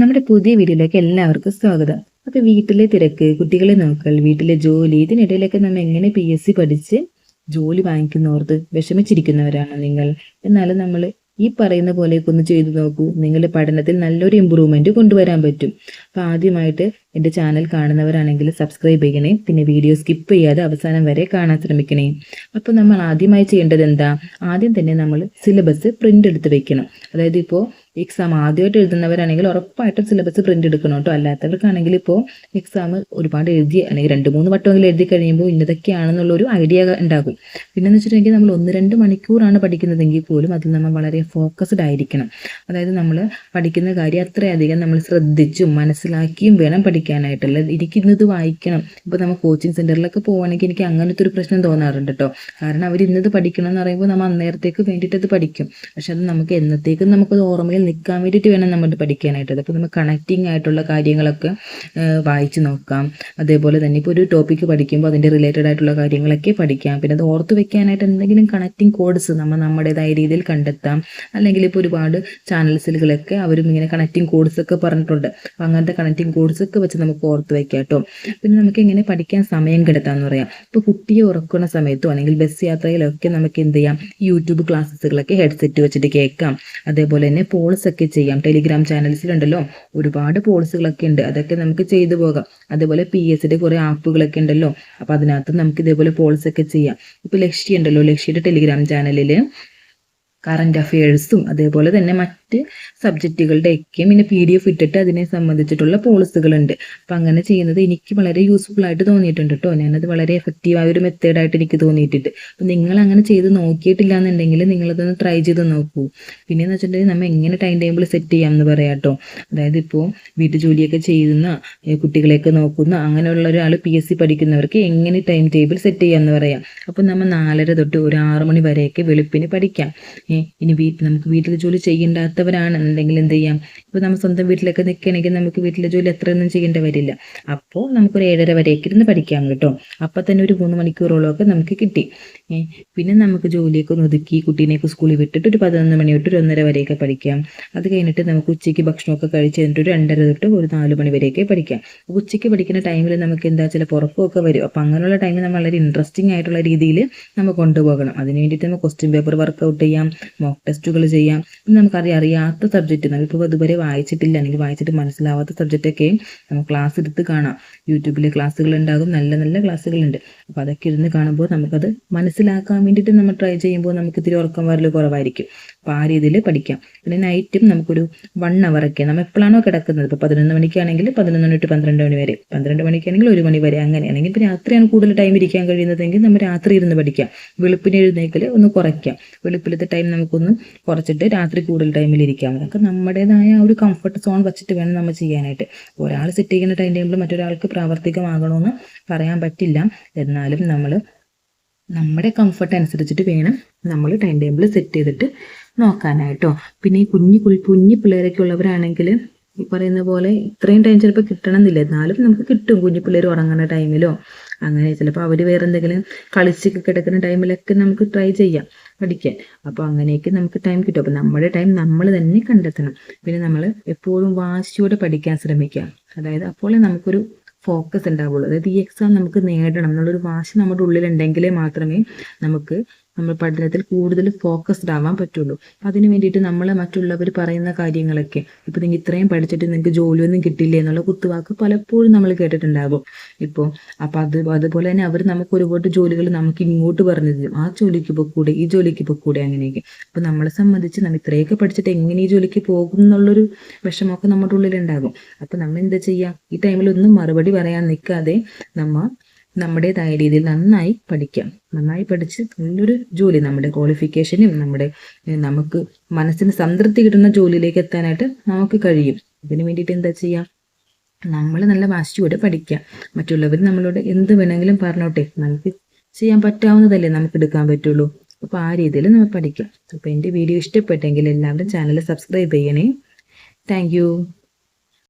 നമ്മുടെ പുതിയ വീഡിയോയിലേക്ക് എല്ലാവർക്കും സ്വാഗതം. അപ്പോൾ വീട്ടിലെ തിരക്ക്, കുട്ടികളെ നോക്കൽ, വീട്ടിലെ ജോലി, ഇതിനിടയിലൊക്കെ നമ്മൾ എങ്ങനെ PSC പഠിച്ച് ജോലി വാങ്ങിക്കുന്നോർത്ത് വിഷമിച്ചിരിക്കുന്നവരാണ് നിങ്ങൾ. എന്നാലും നമ്മൾ ഈ പറയുന്ന പോലെയൊക്കെ ഒന്ന് ചെയ്തു നോക്കൂ. നിങ്ങളുടെ പഠനത്തിൽ നല്ലൊരു ഇമ്പ്രൂവ്മെന്റ് കൊണ്ടുവരാൻ പറ്റും. അപ്പോൾ ആദ്യമായിട്ട് എൻ്റെ ചാനൽ കാണുന്നവരാണെങ്കിൽ സബ്സ്ക്രൈബ് ചെയ്യണേ. പിന്നെ വീഡിയോ സ്കിപ്പ് ചെയ്യാതെ അവസാനം വരെ കാണാൻ ശ്രമിക്കണേ. അപ്പോൾ നമ്മൾ ആദ്യമായി ചെയ്യേണ്ടത് എന്താ? ആദ്യം തന്നെ നമ്മൾ സിലബസ് പ്രിന്റ് എടുത്ത് വെക്കണം. അതായത് ഇപ്പോൾ എക്സാം ആദ്യമായിട്ട് എഴുതുന്നവരാണെങ്കിൽ ഉറപ്പായിട്ടും സിലബസ് പ്രിന്റ് എടുക്കണം കേട്ടോ. അല്ലാത്തവർക്കാണെങ്കിൽ ഇപ്പോൾ എക്സാം ഒരുപാട് എഴുതി അല്ലെങ്കിൽ 2-3 വട്ടമെങ്കിലും എഴുതി കഴിയുമ്പോൾ ഇന്നതൊക്കെയാണെന്നുള്ളൊരു ഐഡിയ ഉണ്ടാകും. പിന്നെന്ന് വെച്ചിട്ടുണ്ടെങ്കിൽ നമ്മൾ 1-2 മണിക്കൂറാണ് പഠിക്കുന്നതെങ്കിൽ പോലും അതിൽ നമ്മൾ വളരെ ഫോക്കസ്ഡ് ആയിരിക്കണം. അതായത് നമ്മൾ പഠിക്കുന്ന കാര്യം അത്രയധികം നമ്മൾ ശ്രദ്ധിച്ചും മനസ്സിലാക്കിയും വേണം പഠിക്കാനായിട്ടുള്ള. ഇരിക്കുന്നത് വായിക്കണം. ഇപ്പോൾ നമ്മൾ കോച്ചിങ് സെൻറ്ററിലൊക്കെ പോവുകയാണെങ്കിൽ എനിക്ക് അങ്ങനത്തെ ഒരു പ്രശ്നം തോന്നാറുണ്ട് കേട്ടോ. കാരണം അവർ ഇന്നത് പഠിക്കണം എന്ന് പറയുമ്പോൾ നമ്മൾ അന്നേരത്തേക്ക് വേണ്ടിയിട്ട് അത് പഠിക്കും. പക്ഷെ അത് നമുക്ക് എന്നത്തേക്കും നമുക്കത് ഓർമ്മയിൽ നിൽക്കാൻ വേണ്ടിയിട്ട് വേണം നമ്മൾ പഠിക്കാനായിട്ട്. അപ്പോൾ നമ്മൾ കണക്റ്റിംഗ് ആയിട്ടുള്ള കാര്യങ്ങളൊക്കെ വായിച്ച് നോക്കാം. അതേപോലെ തന്നെ ഇപ്പോൾ ഒരു ടോപ്പിക്ക് പഠിക്കുമ്പോൾ അതിൻ്റെ റിലേറ്റഡ് ആയിട്ടുള്ള കാര്യങ്ങളൊക്കെ പഠിക്കാം. പിന്നെ അത് ഓർത്ത് വെക്കാനായിട്ട് എന്തെങ്കിലും കണക്റ്റിംഗ് കോഡ്സ് നമ്മുടേതായ രീതിയിൽ കണ്ടെത്താം. അല്ലെങ്കിൽ ഇപ്പോൾ ഒരുപാട് ചാനൽസിലൊക്കെ അവരും ഇങ്ങനെ കണക്റ്റിംഗ് കോഡ്സ് ഒക്കെ പറഞ്ഞിട്ടുണ്ട്. അപ്പം അങ്ങനത്തെ കണക്റ്റിംഗ് കോഡ്സ് ഒക്കെ വെച്ച് നമുക്ക് ഓർത്ത് വെക്കാം കേട്ടോ. പിന്നെ നമുക്ക് എങ്ങനെ പഠിക്കാൻ സമയം കണ്ടെത്താമെന്ന് പറയാം. ഇപ്പോൾ കുട്ടിയെ ഉറക്കുന്ന സമയത്തോ അല്ലെങ്കിൽ ബസ് യാത്രയിലൊക്കെ നമുക്ക് എന്ത് ചെയ്യാം? യൂട്യൂബ് ക്ലാസ്സുകളൊക്കെ ഹെഡ്സെറ്റ് വെച്ചിട്ട് കേൾക്കാം. അതേപോലെ തന്നെ പോൾസ് ഒക്കെ ചെയ്യാം. ടെലിഗ്രാം ചാനൽസിലുണ്ടല്ലോ ഒരുപാട് പോൾസുകളൊക്കെ ഉണ്ട്. അതൊക്കെ നമുക്ക് ചെയ്തു പോകാം. അതേപോലെ PSCയുടെ കുറേ ആപ്പുകളൊക്കെ ഉണ്ടല്ലോ. അപ്പോൾ അതിനകത്ത് നമുക്ക് ഇതേപോലെ പോൾസ് ഒക്കെ ചെയ്യാം. ഇപ്പോൾ ലക്ഷ്യ ഉണ്ടല്ലോ, ലക്ഷ്യയുടെ ടെലിഗ്രാം ചാനലിൽ കറണ്ട് അഫയേഴ്സും അതേപോലെ തന്നെ മറ്റ് സബ്ജക്റ്റുകളുടെയൊക്കെയും പിന്നെ PDF ഇട്ടിട്ട് അതിനെ സംബന്ധിച്ചിട്ടുള്ള പോളിസികളുണ്ട്. അപ്പം അങ്ങനെ ചെയ്യുന്നത് എനിക്ക് വളരെ യൂസ്ഫുൾ ആയിട്ട് തോന്നിയിട്ടുണ്ട് കേട്ടോ. ഞാനത് വളരെ എഫക്റ്റീവായ ഒരു മെത്തേഡായിട്ട് എനിക്ക് തോന്നിയിട്ടുണ്ട്. അപ്പം നിങ്ങൾ അങ്ങനെ ചെയ്ത് നോക്കിയിട്ടില്ല എന്നുണ്ടെങ്കിൽ നിങ്ങളതൊന്ന് ട്രൈ ചെയ്ത് നോക്കൂ. പിന്നെയെന്ന് വെച്ചിട്ടുണ്ടെങ്കിൽ നമ്മൾ എങ്ങനെ ടൈം ടേബിൾ സെറ്റ് ചെയ്യാമെന്ന് പറയാം കേട്ടോ. അതായത് ഇപ്പോൾ വീട്ടു ജോലിയൊക്കെ ചെയ്യുന്ന കുട്ടികളെയൊക്കെ നോക്കുന്ന അങ്ങനെയുള്ള ഒരാൾ PSC പഠിക്കുന്നവർക്ക് എങ്ങനെ ടൈം ടേബിൾ സെറ്റ് ചെയ്യാമെന്ന് പറയാം. അപ്പം നമ്മൾ 4:30 തൊട്ട് ഒരു 6 മണി വരെയൊക്കെ വെളുപ്പിന് പഠിക്കാം. ഇനി നമുക്ക് വീട്ടിലെ ജോലി ചെയ്യേണ്ടാത്തവരാണെന്നുണ്ടെങ്കിൽ എന്ത് ചെയ്യാം? ഇപ്പോൾ നമ്മൾ സ്വന്തം വീട്ടിലൊക്കെ നിൽക്കുകയാണെങ്കിൽ നമുക്ക് വീട്ടിലെ ജോലി അത്രയൊന്നും ചെയ്യേണ്ടി വരില്ല. അപ്പോൾ നമുക്കൊരു 7:30 വരെയൊക്കെ ഇരുന്ന് പഠിക്കാം കേട്ടോ. അപ്പം തന്നെ ഒരു 3 മണിക്കൂറോളമൊക്കെ നമുക്ക് കിട്ടി. പിന്നെ നമുക്ക് ജോലിയൊക്കെ ഒന്ന് ഒതുക്കി കുട്ടീനെയൊക്കെ സ്കൂളിൽ വിട്ടിട്ട് ഒരു 11 മണി തൊട്ട് ഒരു 1:30 വരെയൊക്കെ പഠിക്കാം. അത് കഴിഞ്ഞിട്ട് നമുക്ക് ഉച്ചയ്ക്ക് ഭക്ഷണമൊക്കെ കഴിച്ച് കഴിഞ്ഞിട്ട് ഒരു 2:30 തൊട്ട് ഒരു 4 മണി വരെയൊക്കെ പഠിക്കാം. ഉച്ചയ്ക്ക് പഠിക്കുന്ന ടൈമിൽ നമുക്ക് എന്താ ചില പുറക്കമൊക്കെ വരും. അപ്പോൾ അങ്ങനെയുള്ള ടൈമിൽ നമ്മൾ വളരെ ഇൻട്രസ്റ്റിംഗ് ആയിട്ടുള്ള രീതിയിൽ നമ്മൾ കൊണ്ടുപോകണം. അതിന് വേണ്ടിയിട്ട് നമുക്ക് ക്വസ്റ്റ്യൻ പേപ്പർ വർക്കൗട്ട് ചെയ്യാം, മോക്ക് ടെസ്റ്റുകൾ ചെയ്യാം. അറിയാത്ത സബ്ജക്റ്റ് നമ്മളിപ്പോൾ അതുവരെ വായിച്ചിട്ടില്ല അല്ലെങ്കിൽ വായിച്ചിട്ട് മനസ്സിലാവാത്ത സബ്ജക്റ്റൊക്കെ നമുക്ക് ക്ലാസ് എടുത്ത് കാണാം. യൂട്യൂബിൽ ക്ലാസ്സുകൾ ഉണ്ടാകും, നല്ല നല്ല ക്ലാസ്സുകളുണ്ട്. അപ്പോൾ അതൊക്കെ ഇരുന്ന് കാണുമ്പോൾ നമുക്കത് മനസ്സിലാക്കാൻ വേണ്ടിയിട്ട് നമ്മൾ ട്രൈ ചെയ്യുമ്പോൾ നമുക്ക് ഇത്തിരി ഉറക്കം വരൽ കുറവായിരിക്കും. അപ്പോൾ ആ രീതിയിൽ പഠിക്കാം. പിന്നെ നൈറ്റും നമുക്കൊരു 1 അവറൊക്കെ നമ്മൾ എപ്പോഴാണോ കിടക്കുന്നത്, ഇപ്പോൾ 11 മണിക്കാണെങ്കിൽ 11 മണി തൊട്ട് 12 മണി വരെ, 12 മണിക്കാണെങ്കിൽ 1 മണി വരെ, അങ്ങനെയാണെങ്കിൽ ഇപ്പോൾ രാത്രിയാണ് കൂടുതൽ ടൈം ഇരിക്കാൻ കഴിയുന്നതെങ്കിൽ നമ്മൾ രാത്രി ഇരുന്ന് പഠിക്കാം. വെളുപ്പിന് എഴുന്നേക്കൽ ഒന്ന് കുറയ്ക്കാം. വെളുപ്പിലത്തെ ടൈം നമുക്കൊന്ന് കുറച്ചിട്ട് രാത്രി കൂടുതൽ ടൈമിൽ ഇരിക്കാം. അതൊക്കെ നമ്മുടേതായ ഒരു കംഫർട്ട് സോൺ വെച്ചിട്ട് വേണം നമ്മൾ ചെയ്യാനായിട്ട്. ഒരാൾ സെറ്റ് ചെയ്യുന്ന ടൈം ടേബിൾ മറ്റൊരാൾക്ക് പ്രാവർത്തികമാകണമെന്ന് പറയാൻ പറ്റില്ല. എന്നാലും നമ്മൾ നമ്മുടെ കംഫർട്ട് അനുസരിച്ചിട്ട് വേണം നമ്മൾ ടൈം ടേബിൾ സെറ്റ് ചെയ്തിട്ട് നോക്കാനായിട്ടോ. പിന്നെ ഈ കുഞ്ഞു പിള്ളേരൊക്കെ ഉള്ളവരാണെങ്കിൽ ഈ പറയുന്ന പോലെ ഇത്രയും ടൈം ചിലപ്പോൾ കിട്ടണമെന്നില്ല. എന്നാലും നമുക്ക് കിട്ടും. കുഞ്ഞു പിള്ളേർ ഉറങ്ങുന്ന ടൈമിലോ അങ്ങനെ ചിലപ്പോൾ അവർ വേറെ എന്തെങ്കിലും കളിച്ചൊക്കെ കിടക്കുന്ന ടൈമിലൊക്കെ നമുക്ക് ട്രൈ ചെയ്യാം പഠിക്കാൻ. അപ്പോൾ അങ്ങനെയൊക്കെ നമുക്ക് ടൈം കിട്ടും. അപ്പോൾ നമ്മുടെ ടൈം നമ്മൾ തന്നെ കണ്ടെത്തണം. പിന്നെ നമ്മൾ എപ്പോഴും വാശിയോടെ പഠിക്കാൻ ശ്രമിക്കാം. അതായത് അപ്പോഴേ നമുക്കൊരു ഫോക്കസ് ഉണ്ടാവുള്ളൂ. അതായത് ഈ എക്സാം നമുക്ക് നേടണം എന്നുള്ളൊരു വാശി നമ്മുടെ ഉള്ളിലുണ്ടെങ്കിലേ മാത്രമേ നമ്മൾ പഠനത്തിൽ കൂടുതൽ ഫോക്കസ്ഡ് ആവാൻ പറ്റുള്ളൂ. അതിന് വേണ്ടിയിട്ട് നമ്മൾ മറ്റുള്ളവർ പറയുന്ന കാര്യങ്ങളൊക്കെ, ഇപ്പോൾ നിങ്ങൾ ഇത്രയും പഠിച്ചിട്ട് നിങ്ങൾക്ക് ജോലിയൊന്നും കിട്ടില്ലേ എന്നുള്ള കുത്തുവാക്ക് പലപ്പോഴും നമ്മൾ കേട്ടിട്ടുണ്ടാകും. അപ്പോൾ അതുപോലെ തന്നെ അവർ നമുക്ക് ഒരുപാട് ജോലികൾ നമുക്ക് ഇങ്ങോട്ട് പറഞ്ഞു തരും. ആ ജോലിക്ക് പൊക്കൂടെ, ഈ ജോലിക്ക് പൊക്കൂടെ, അങ്ങനെയൊക്കെ. അപ്പോൾ നമ്മളെ സംബന്ധിച്ച് നമ്മൾ ഇത്രയൊക്കെ പഠിച്ചിട്ട് എങ്ങനെ ഈ ജോലിക്ക് പോകും എന്നുള്ളൊരു വിഷമമൊക്കെ നമ്മുടെ ഉള്ളിലുണ്ടാകും. അപ്പോൾ നമ്മൾ എന്താ ചെയ്യുക? ഈ ടൈമിലൊന്നും മറുപടി പറയാൻ നിൽക്കാതെ നമ്മുടേതായ രീതിയിൽ നന്നായി പഠിക്കാം. നന്നായി പഠിച്ച് നല്ലൊരു ജോലി, നമ്മുടെ ക്വാളിഫിക്കേഷനും നമുക്ക് മനസ്സിന് സംതൃപ്തി കിട്ടുന്ന ജോലിയിലേക്ക് എത്താനായിട്ട് നമുക്ക് കഴിയും. ഇതിന് വേണ്ടിയിട്ട് എന്താ ചെയ്യുക? നമ്മൾ നല്ല വാശിയോടെ പഠിക്കുക. മറ്റുള്ളവർ നമ്മളോട് എന്ത് വേണമെങ്കിലും പറഞ്ഞോട്ടെ, നമുക്ക് ചെയ്യാൻ പറ്റാവുന്നതല്ലേ നമുക്ക് എടുക്കാൻ പറ്റുള്ളൂ. അപ്പോൾ ആ രീതിയിൽ നമ്മൾ പഠിക്കാം. അപ്പോൾ എൻ്റെ വീഡിയോ ഇഷ്ടപ്പെട്ടെങ്കിൽ എല്ലാവരും ചാനൽ സബ്സ്ക്രൈബ് ചെയ്യണേ. താങ്ക്